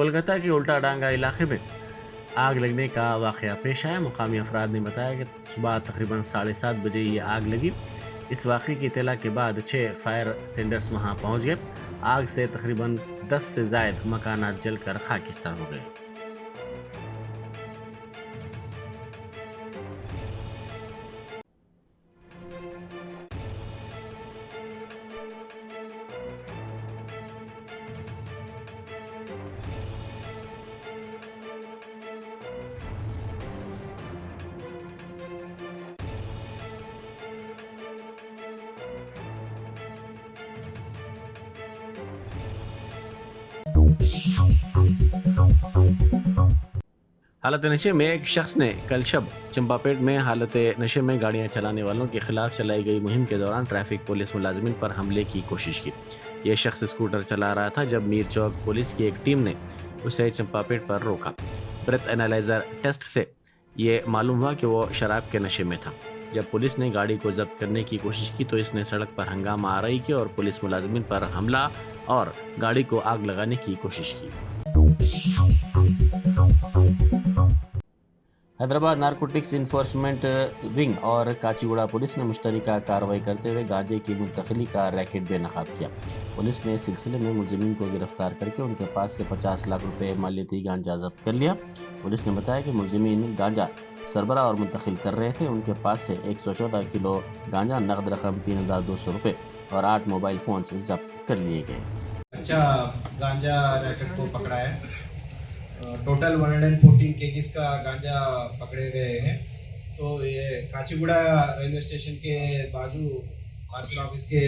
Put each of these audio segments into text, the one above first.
कोलकाता के उल्टा डांगा इलाके में आग लगने का वाकया पेश आया। मुकामी अफराद ने बताया कि सुबह तकरीबन 7:30 बजे ये आग लगी। इस वाक़े की इत्तला के बाद 6 फायर टेंडर्स वहां पहुंच गए। आग से तकरीबन 10 से ज़ायद मकानात जलकर खाकिस्तान हो गए। हालत नशे में एक शख्स ने कल शब चंपापेट में हालत नशे में गाड़ियां चलाने वालों के खिलाफ चलाई गई मुहिम के दौरान ट्रैफिक पुलिस मुलाजिमिन पर हमले की कोशिश की। यह शख्स स्कूटर चला रहा था जब मीर चौक पुलिस की एक टीम ने उसे चंपापेट पर रोका। ब्रेथ एनालाइजर टेस्ट से ये मालूम हुआ कि वो शराब के नशे में था। जब पुलिस ने गाड़ी को जब्त करने की कोशिश की तो इसने सड़क पर हंगामा आराई की और पुलिस मुलाजिमिन पर हमला और गाड़ी को आग लगाने की कोशिश की। हैदराबाद नारकोटिक्स इन्फोर्समेंट विंग और काचीगुड़ा पुलिस ने मुश्तरका कार्रवाई करते हुए गांजे की मुंतकिली का रैकेट बेनकाब किया। पुलिस ने इस सिलसिले में मुलजिमीन को गिरफ्तार करके उनके पास से 50 लाख रुपए मालियती गांजा जब्त कर लिया। पुलिस ने बताया कि मुलजिमीन गांजा सरबरा और मुंतकिल कर रहे थे। उनके पास से 114 किलो गांजा, नकद रकम 3200 रुपये और 8 मोबाइल फोन जब्त कर लिए गए। अच्छा गांजा रैकेट को पकड़ा है। टोटल 114 केजीज का गांजा पकड़े गए हैं। तो ये काचीगुड़ा रेलवे स्टेशन के बाजू पार्सल ऑफिस के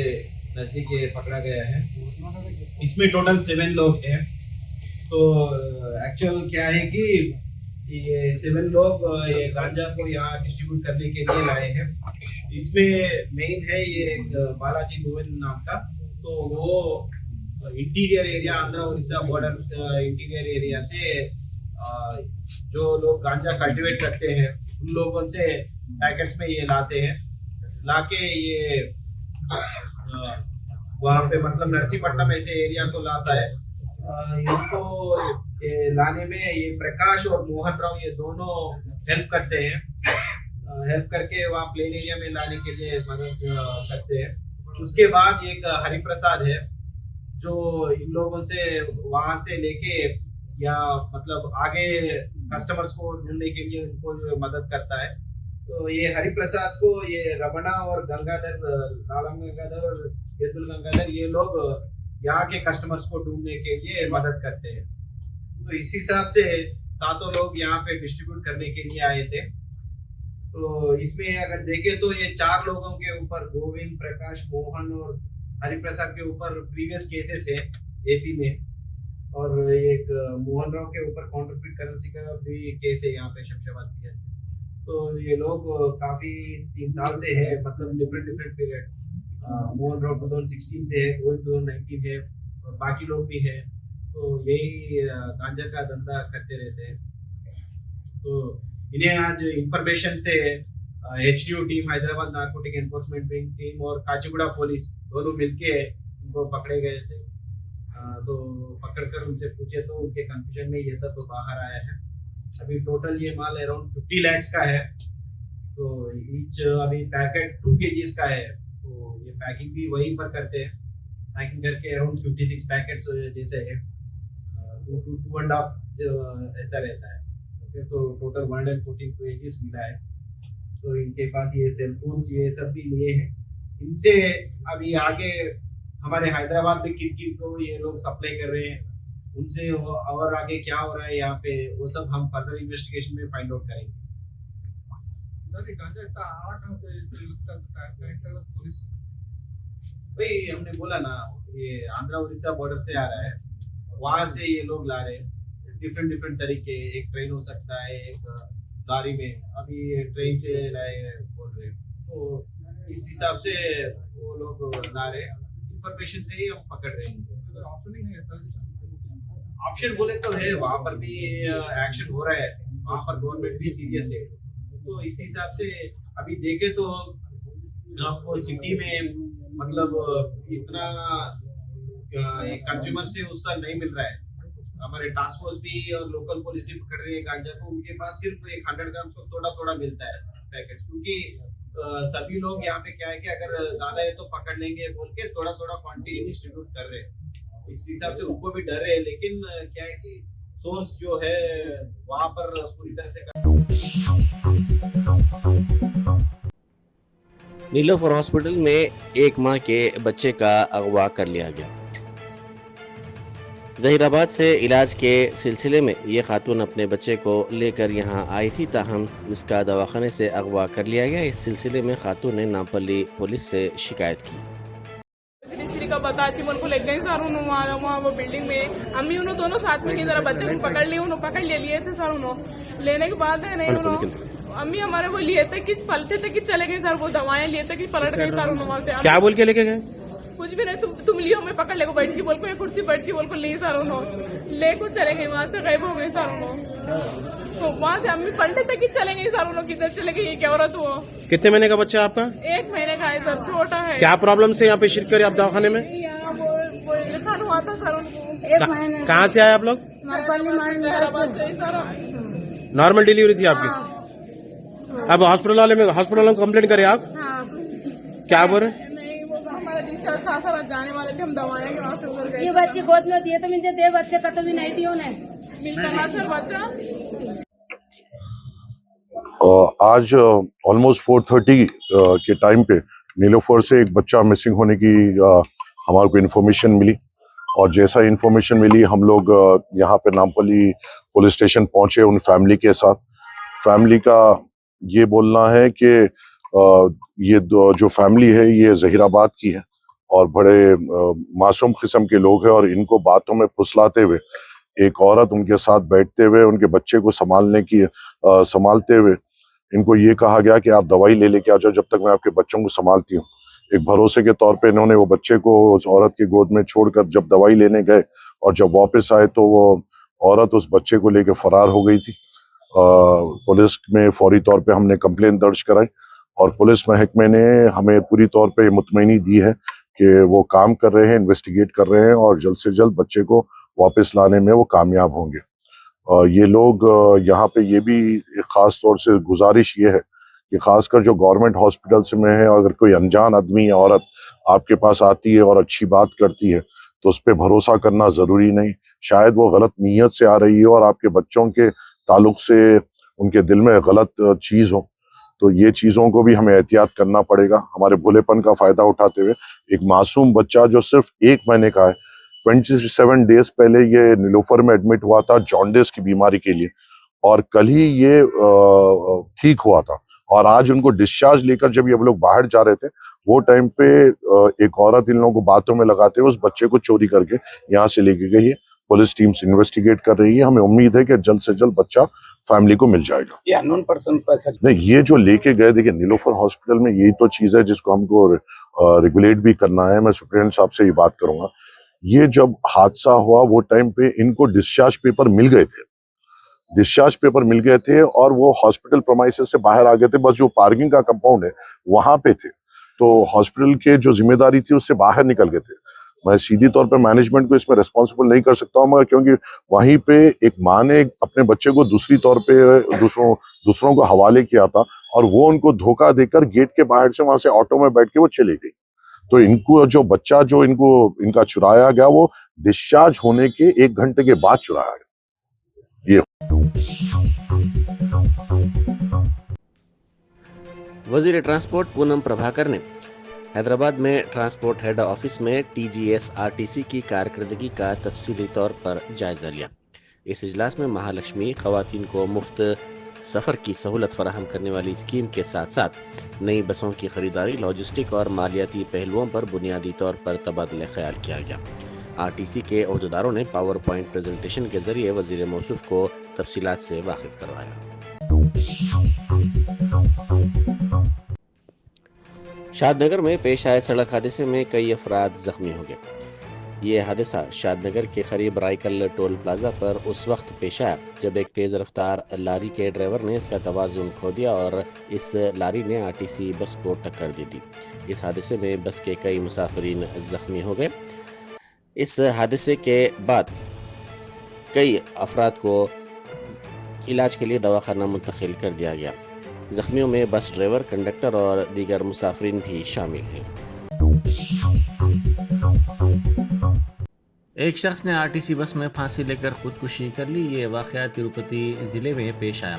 नज़दीक ये पकड़ा गया है। इसमें टोटल 7 लोग हैं। तो एक्चुअल क्या है कि ये 7 लोग ये गांजा को यहाँ डिस्ट्रीब्यूट करने के लिए लाए हैं। इसमें मेन है ये बालाजी गोविंद नाम का। तो वो interior area, Andhra Orissa border interior area से जो लोग गांजा कल्टीवेट करते हैं उन लोगों से पैकेट्स में ये लाते हैं। लाके ये वहाँ पे मतलब नरसीपट्टनम ऐसे एरिया को लाता है। इनको लाने में ये प्रकाश और मोहन राव ये दोनों हेल्प करते हैं। हेल्प करके वहाँ प्लेन एरिया में लाने के लिए मदद करते हैं। उसके बाद एक हरिप्रसाद है जो इन लोगों से वहां से लेके या मतलब आगे कस्टमर्स को ढूंढने के लिए उनको मदद करता है। तो ये हरिप्रसाद को ये रमणा और गंगाधर, लालम गंगाधर और यदुल गंगाधर ये लोग यहाँ के कस्टमर्स को ढूंढने के लिए मदद करते हैं। तो इस हिसाब से 7 लोग यहाँ पे डिस्ट्रीब्यूट करने के लिए आए थे। तो इसमें अगर देखें तो ये 4 लोगों के ऊपर, गोविंद, प्रकाश, मोहन और हरिप्रसाद के ऊपर प्रीवियस केसेस है एपी में। और एक मोहन राव के ऊपर काउंटरफीट करेंसी का भी केस है यहाँ पे शमशाबाद पीएस से। तो ये लोग काफी 3 साल से है, मतलब डिफरेंट पीरियड। मोहन राव 2016 से है, गोविंद 2019 है और बाकी लोग भी है। तो यही गांजा का धंधा करते रहते हैं। तो इन्हें आज इंफॉर्मेशन से HTO team, Hyderabad narcotic enforcement wing team और काचीगुड़ा पुलिस दोनों मिलके उनको पकड़े गए थे। तो पकड़कर उनसे पूछे तो उनके कंफ्यूजन में ये सब तो बाहर आया है। अभी टोटल ये माल अराउंड 50 lakhs का है। तो ईच अभी पैकेट 2 kgs का है। तो ये पैकिंग भी वहीं पर करते हैं। पैकिंग करके अराउंड 56 पैकेट्स जैसे है, 2.5 ऐसा रहता है। ओके, तो टोटल 114 kgs मिला है। तो इनके पास ये सेलफोन्स ये सब भी लिए हैं। इनसे अभी आगे हमारे हैदराबाद में किन को ये लोग सप्लाई कर रहे हैं, उनसे और आगे क्या हो रहा है यहाँ पे, वो सब हम फर्दर इन्वेस्टिगेशन में फाइंड आउट करेंगे। सर ये गांजा इतना आ रहा कहाँ से? पुलिस भाई हमने बोला ना, ये आंध्र उड़ीसा बॉर्डर से आ रहा है, वहां से ये लोग ला रहे हैं। डिफरेंट तरीके, एक ट्रेन हो सकता है, एक गाड़ी में। अभी ट्रेन से लाए बोल रहे, तो इस हिसाब से वो लोग ला रहे। इंफॉर्मेशन से ही हम पकड़ रहे हैं। ऑप्शन बोले तो है, वहाँ पर भी एक्शन हो रहा है, वहाँ पर गवर्नमेंट भी सीरियस है। तो इस हिसाब से अभी देखे तो आपको सिटी में मतलब इतना कंज्यूमर से उत्साह नहीं मिल रहा है। हमारे टास्क फोर्स भी और लोकल पुलिस भी पकड़ रही है गांजा को, उनके पास सिर्फ एक 100 ग्राम को थोड़ा थोड़ा मिलता है पैकेट, क्योंकि सभी लोग यहाँ पे क्या है कि अगर ज्यादा है तो पकड़ लेंगे बोल के थोड़ा थोड़ा क्वांटिटी डिस्ट्रीब्यूट कर रहे हैं। इस हिसाब से उनको भी डर है, लेकिन क्या है कि सोर्स जो है वहां पर पूरी तरह से नीलोफर हॉस्पिटल में एक मां के बच्चे का अगवा कर लिया गया। जहीराबाद से इलाज के सिलसिले में ये खातून अपने बच्चे को लेकर यहाँ आई थी, ताहम इसका दवाखाने से अगवा कर लिया गया। इस सिलसिले में खातून ने नामपल्ली पुलिस से शिकायत की। का बताती मन को लेके गई सर वहाँ वो बिल्डिंग में अम्मी उन्होंने दोनों साथ में जरा बच्चे को पकड़ लिए, उन्होंने पकड़ लिए थे सर। उन्होंने लेने के बाद है नहीं उन्होंने अम्मी हमारे वो लिए थे कि पलटे थे कि चले गए सर, वो दवाएं लिए थे कि पलट गई सर। उन्होंने क्या बोल के लेके गए? कुछ भी नहीं, तुम लियो मैं पकड़ लेको बैठ के बोल को कुर्सी बैठ के बोल को ली सर। उन्होंने ले को चले गए, वहाँ से गायब हो गए सर। उन्होंने तो वहाँ से अम्मी पलटे थे कि चले गए सर। उन्होंने किधर चले गए, ये क्या औरत वो। कितने महीने का बच्चा आपका? 1 महीने का है सर, छोटा है। क्या प्रॉब्लम से यहाँ पे शिफ्ट करे आप दवाखाने में? यहाँ वो लिखा हुआ था सर उनको। 1 महीने कहाँ से आए आप लोग? नॉर्मल डिलीवरी थी आपकी? अब हॉस्पिटल वालों को कंप्लेंट करे आप? क्या बोल रहे? नहीं वो हमारा डिस्चार्ज था सर, जाने वाले थे हम दवाएं के वहाँ से उधर गए। ये बच्ची गोद में दिए तो मुझे दे बच्चे का तो भी नहीं दियो ने मिलता ना सर बच्चा। आज ऑलमोस्ट 4:30 के टाइम पे नीलोफर से एक बच्चा मिसिंग होने की हमारे को इन्फॉर्मेशन मिली, और जैसा इन्फॉर्मेशन मिली हम लोग यहाँ पे नामपल्ली पुलिस स्टेशन पहुंचे उन फैमिली के साथ। फैमिली का ये बोलना है कि ये जो फैमिली है ये जहीराबाद की है और बड़े मासूम किस्म के लोग हैं, और इनको बातों में फुसलाते हुए एक औरत उनके साथ बैठते हुए उनके बच्चे को संभालते हुए इनको ये कहा गया कि आप दवाई ले लेके आ जाओ जब तक मैं आपके बच्चों को संभालती हूँ। एक भरोसे के तौर पे इन्होंने वो बच्चे को उस औरत की गोद में छोड़कर जब दवाई लेने गए और जब वापस आए तो वो औरत उस बच्चे को लेकर फरार हो गई थी। पुलिस में फौरी तौर पे हमने कंप्लेन दर्ज कराई और पुलिस महकमे ने हमें पूरी तौर पे मुतमईनी दी है कि वो काम कर रहे हैं, इन्वेस्टिगेट कर रहे हैं और जल्द से जल्द बच्चे को वापस लाने में वो कामयाब होंगे। ये लोग यहाँ पे ये भी खास तौर से गुजारिश ये है कि खासकर जो गवर्नमेंट हॉस्पिटल्स में है, अगर कोई अनजान आदमी या औरत आपके पास आती है और अच्छी बात करती है तो उस पर भरोसा करना जरूरी नहीं। शायद वो गलत नीयत से आ रही है और आपके बच्चों के ताल्लुक से उनके दिल में गलत चीज हो, तो ये चीजों को भी हमें एहतियात करना पड़ेगा। हमारे भोलेपन का फायदा उठाते हुए एक मासूम बच्चा जो सिर्फ 1 महीने का है, 27 डेज पहले ये नीलोफर में एडमिट हुआ था जॉन्डिस की बीमारी के लिए, और कल ही ये ठीक हुआ था। और आज उनको डिस्चार्ज लेकर जब ये लोग बाहर जा रहे थे वो टाइम पे एक औरत इन लोगों को बातों में लगाते हुए उस बच्चे को चोरी करके यहाँ से लेके गई है। पुलिस टीम से इन्वेस्टिगेट कर रही है। हमें उम्मीद है कि जल्द से जल्द बच्चा फैमिली को मिल जाएगा। ये अननोन पर्सन पैसा नहीं, ये जो लेके गए, देखिए नीलोफर हॉस्पिटल में यही तो चीज है जिसको हमको रेगुलेट भी करना है। मैं सुप्रीडेंट साहब से ये बात करूंगा। ये जब हादसा हुआ वो टाइम पे इनको डिस्चार्ज पेपर मिल गए थे और वो हॉस्पिटल प्रोमाइसेस से बाहर आ गए थे। बस जो पार्किंग का कंपाउंड है वहां पे थे, तो हॉस्पिटल के जो जिम्मेदारी थी उससे बाहर निकल गए थे। मैं सीधी तौर पे मैनेजमेंट को इसमें रेस्पॉन्सिबल नहीं कर सकता हूँ, मगर क्योंकि वहीं पे एक माँ ने अपने बच्चे को दूसरी तौर पे दूसरों को हवाले किया था और वो उनको धोखा देकर गेट के बाहर से वहां से ऑटो में बैठ के वो चली गई। तो इनको जो बच्चा जो इनका चुराया गया वो डिस्चार्ज होने के 1 घंटे के बाद चुराया गया। ये वजीर ट्रांसपोर्ट पूनम प्रभाकर ने हैदराबाद में ट्रांसपोर्ट हेड ऑफिस में TGSRTC की कारकर्दगी का तफसीली तौर पर जायजा लिया। इस इजलास में महालक्ष्मी खवातीन को मुफ्त सफ़र की सहूलत फराहम करने वाली स्कीम के साथ साथ नई बसों की खरीदारी, लॉजिस्टिक और मालियाती पहलुओं पर बुनियादी तौर पर तबादला ख्याल किया गया। RTC के अहदेदारों ने पावर पॉइंट प्रेजेंटेशन के जरिए वजीर मौसूफ को तफसीलात से वाकिफ करवाया। शादनगर में पेश आए सड़क हादसे में कई अफराद जख्मी हो गए। ये हादसा शादनगर के करीब रायकल टोल प्लाजा पर उस वक्त पेश आया जब एक तेज़ रफ्तार लारी के ड्राइवर ने इसका तवाज़ुन खो दिया और इस लारी ने RTC बस को टक्कर दे दी। इस हादसे में बस के कई मुसाफिरीन जख्मी हो गए। इस हादसे के बाद कई अफराद को इलाज के लिए दवाखाना मुंतकिल कर दिया गया। जख्मियों में बस ड्राइवर, कंडक्टर और दीगर मुसाफिरीन भी शामिल हैं। एक शख्स ने आरटीसी बस में फांसी लेकर खुदकुशी कर ली। ये वाक़या तिरुपति ज़िले में पेश आया।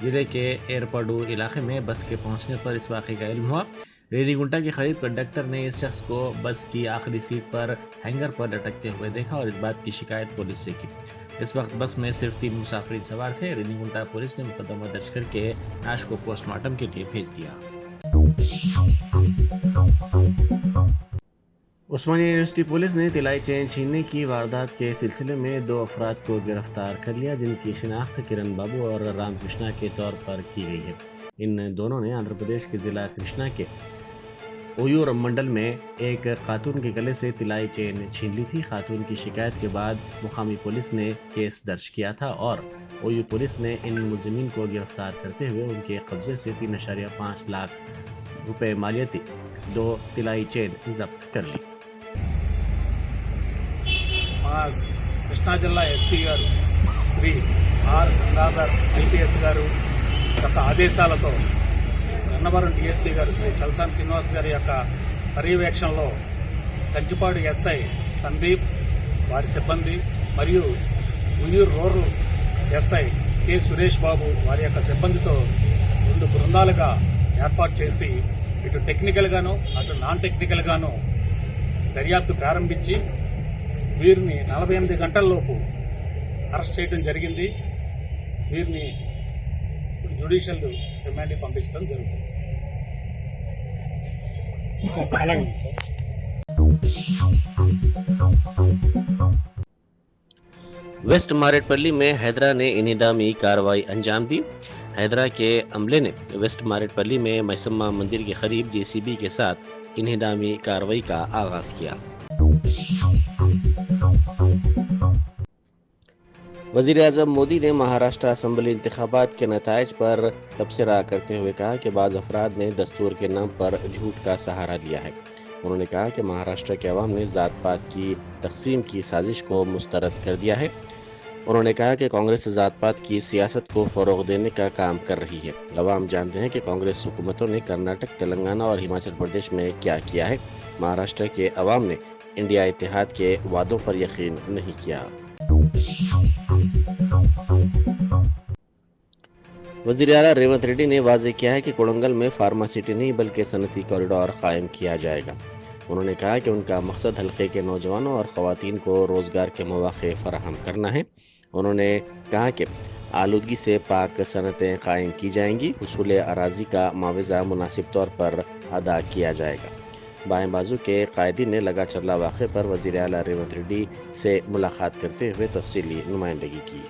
ज़िले के एयरपोर्टू इलाके में बस के पहुंचने पर इस वाक़े का इल्म हुआ। रेनीगुंटा के करीब कंडक्टर ने इस शख्स को बस की आखिरी सीट पर हैंगर पर लटकते हुए देखा और इस बात की शिकायत पुलिस से की। इस वक्त बस में सिर्फ 3 मुसाफिर सवार थे। रेनीगुंटा पुलिस ने मुकदमा दर्ज करके लाश को पोस्टमार्टम के लिए भेज दिया। उस्मानिया यूनिवर्सिटी पुलिस ने तिलाई चेन छीनने की वारदात के सिलसिले में 2 अफराद को गिरफ्तार कर लिया, जिनकी शिनाख्त किरण बाबू और रामकृष्णा के तौर पर की गई है। इन दोनों ने आंध्र प्रदेश के ज़िला कृष्णा के ओयूर मंडल में एक खातून के गले से तिलाई चेन छीन ली थी। खातून की शिकायत के बाद मुकामी पुलिस ने केस दर्ज किया था और ओयूर पुलिस ने इन मुलजिमीन को गिरफ्तार करते हुए उनके कब्जे से 3.5 लाख रुपए मालियती 2 तिलाई चेन जब्त कर ली। మా కృష్ణా జిల్లా ఎస్పీ గారు శ్రీ ఆర్ గంగాధర్ ఐపీఎస్ గారు యొక్క ఆదేశాలతో గన్నవరం డిఎస్పీ గారు శ్రీ చలసాని శ్రీనివాస్ గారి యొక్క పర్యవేక్షణలో కంచిపాడు ఎస్ఐ సందీప్ వారి సిబ్బంది మరియు Uyyuru rural SI K Suresh Babu వారి యొక్క సిబ్బందితో 2 బృందాలుగా ఏర్పాటు చేసి ఇటు టెక్నికల్గాను అటు నాన్ టెక్నికల్గాను దర్యాప్తు ప్రారంభించి వీరిని 48 గంటల్లోపు అరెస్ట్ చేయడం జరిగింది. వీరిని జ్యుడిషియల్ రిమాండ్కి పంపించడం జరుగుతుంది. वेस्ट मारेटपल्ली में हैदरा ने इन्हिदामी कार्रवाई अंजाम दी। हैदरा के अमले ने वेस्ट मारेटपल्ली में मैसम्मा मंदिर के करीब जेसीबी के साथ इन्हिदामी कार्रवाई का आगाज किया। वज़ीर-ए-आज़म मोदी ने महाराष्ट्र असेंबली इंतखाबात के नताइज पर तबसरा करते हुए कहा कि बाज़ अफराद ने दस्तूर के नाम पर झूठ का सहारा लिया है। उन्होंने कहा कि महाराष्ट्र के अवाम ने ज़ात पात की तकसीम की साजिश को मुस्तरद कर दिया है। उन्होंने कहा कि कांग्रेस ज़ात पात की सियासत को फ़रोग़ देने का काम कर रही है। अवाम जानते हैं कि कांग्रेस हुकूमतों ने कर्नाटक, तेलंगाना और हिमाचल प्रदेश में क्या किया है। महाराष्ट्र के अवाम ने इंडिया इत्तेहाद के वादों पर यकीन नहीं किया। वज़ीर आला रेवंत रेड्डी ने वाज़ेह किया है कि कोडंगल में फार्मा सिटी नहीं बल्कि सनती कॉरिडोर कायम किया जाएगा। उन्होंने कहा कि उनका मकसद हल्के के नौजवानों और ख़वातीन को रोज़गार के मौक़े फराहम करना है। उन्होंने कहा कि आलूदगी से पाक सनतें कायम की जाएंगी। हुसूल अराज़ी का मुआवज़ा मुनासिब तौर पर अदा किया जाएगा। बाएं बाजू के कायदीन ने लगा चला वाक़े पर वज़ीर आला रेवंत रेड्डी से मुलाकात करते हुए तफसीली नुमाइंदगी की।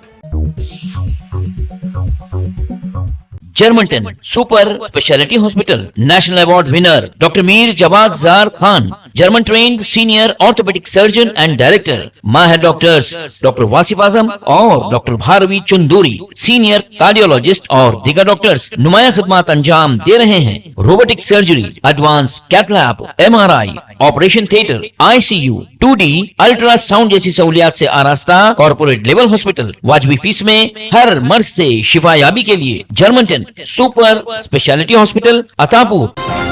Germanten super speciality hospital national award winner doctor Mir Jawad Jar Khan, German trained senior orthopaedic surgeon and director, माहिर डॉक्टर्स डॉक्टर वासिफ आजम और doctor Bharvi Chanduri, senior cardiologist और दीगर डॉक्टर्स नुमाया खिदमत अंजाम दे रहे हैं। Robotic surgery, advance cath lab, MRI, operation theatre, ICU, 2D ultrasound जैसी सहूलियात से आरास्ता कॉर्पोरेट लेवल हॉस्पिटल। वाजबी फीस में हर मर्ज से शिफायाबी के लिए Germanton super speciality hospital, Attapur.